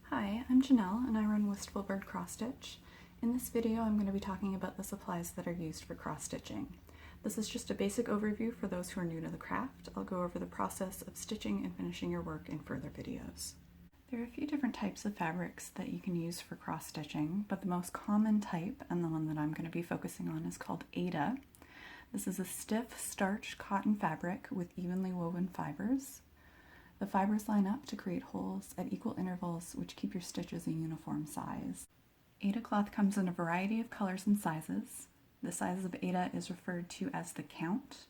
Hi, I'm Janelle and I run WistfulBird Cross Stitch. In this video I'm going to be talking about the supplies that are used for cross stitching. This is just a basic overview for those who are new to the craft. I'll go over the process of stitching and finishing your work in further videos. There are a few different types of fabrics that you can use for cross stitching, but the most common type, and the one that I'm going to be focusing on, is called Aida. This is a stiff starch cotton fabric with evenly woven fibers. The fibers line up to create holes at equal intervals, which keep your stitches a uniform size. Aida cloth comes in a variety of colors and sizes. The size of Aida is referred to as the count.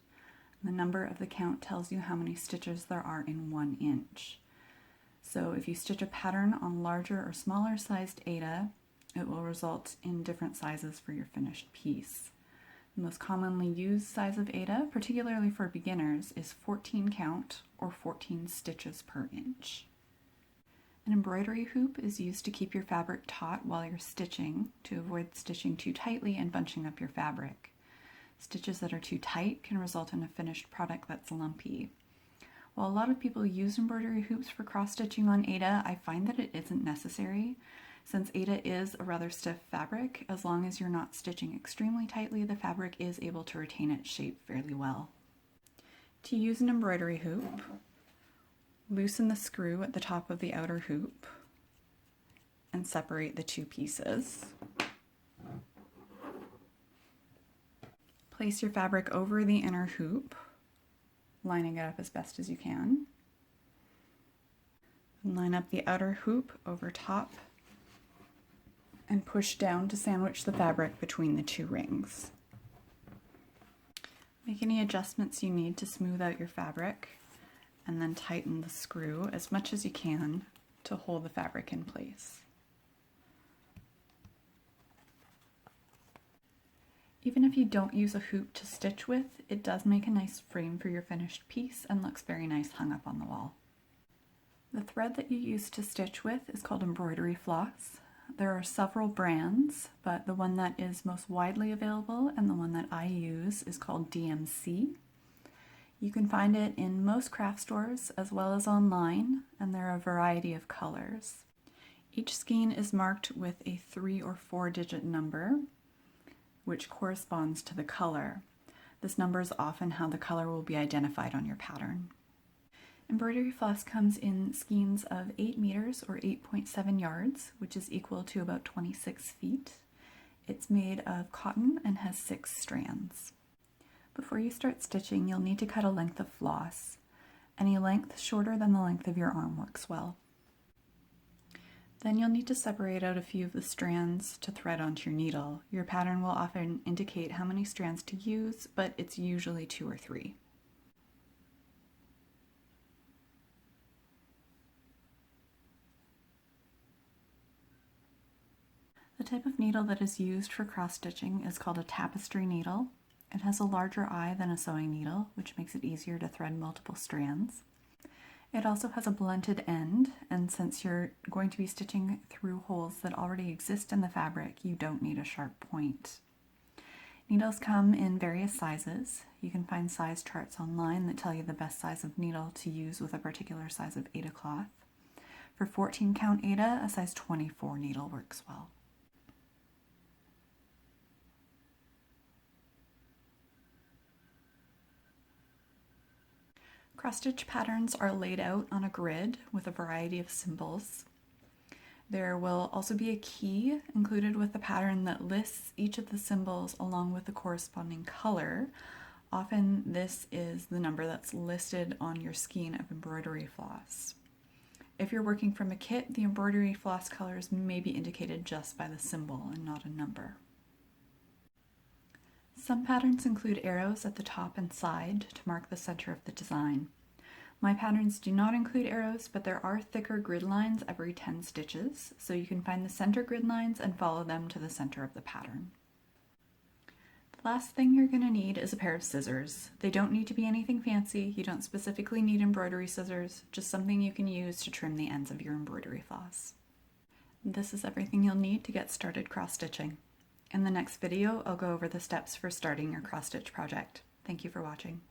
The number of the count tells you how many stitches there are in 1 inch. So if you stitch a pattern on larger or smaller sized Aida, it will result in different sizes for your finished piece. The most commonly used size of Aida, particularly for beginners, is 14 count or 14 stitches per inch. An embroidery hoop is used to keep your fabric taut while you're stitching to avoid stitching too tightly and bunching up your fabric. Stitches that are too tight can result in a finished product that's lumpy. While a lot of people use embroidery hoops for cross stitching on Aida, I find that it isn't necessary. Since Aida is a rather stiff fabric, as long as you're not stitching extremely tightly, the fabric is able to retain its shape fairly well. To use an embroidery hoop, loosen the screw at the top of the outer hoop and separate the two pieces. Place your fabric over the inner hoop, lining it up as best as you can. And line up the outer hoop over top and push down to sandwich the fabric between the two rings. Make any adjustments you need to smooth out your fabric, and then tighten the screw as much as you can to hold the fabric in place. Even if you don't use a hoop to stitch with, it does make a nice frame for your finished piece and looks very nice hung up on the wall. The thread that you use to stitch with is called Embroidery Floss. There are several brands, but the one that is most widely available and the one that I use is called DMC. You can find it in most craft stores as well as online, and there are a variety of colors. Each skein is marked with a 3 or 4 digit number, which corresponds to the color. This number is often how the color will be identified on your pattern. Embroidery floss comes in skeins of 8 meters or 8.7 yards, which is equal to about 26 feet. It's made of cotton and has 6 strands. Before you start stitching, you'll need to cut a length of floss. Any length shorter than the length of your arm works well. Then you'll need to separate out a few of the strands to thread onto your needle. Your pattern will often indicate how many strands to use, but it's usually 2 or 3. The type of needle that is used for cross stitching is called a Tapestry Needle. It has a larger eye than a sewing needle, which makes it easier to thread multiple strands. It also has a blunted end, and since you're going to be stitching through holes that already exist in the fabric, you don't need a sharp point. Needles come in various sizes. You can find size charts online that tell you the best size of needle to use with a particular size of Aida cloth. For 14 count Aida, a size 24 needle works well. Cross-stitch patterns are laid out on a grid with a variety of symbols. There will also be a key included with the pattern that lists each of the symbols along with the corresponding color. Often this is the number that's listed on your skein of embroidery floss. If you're working from a kit, the embroidery floss colors may be indicated just by the symbol and not a number. Some patterns include arrows at the top and side to mark the center of the design. My patterns do not include arrows, but there are thicker grid lines every 10 stitches, so you can find the center grid lines and follow them to the center of the pattern. The last thing you're going to need is a pair of scissors. They don't need to be anything fancy. You don't specifically need embroidery scissors, just something you can use to trim the ends of your embroidery floss. This is everything you'll need to get started cross-stitching. In the next video, I'll go over the steps for starting your cross-stitch project. Thank you for watching.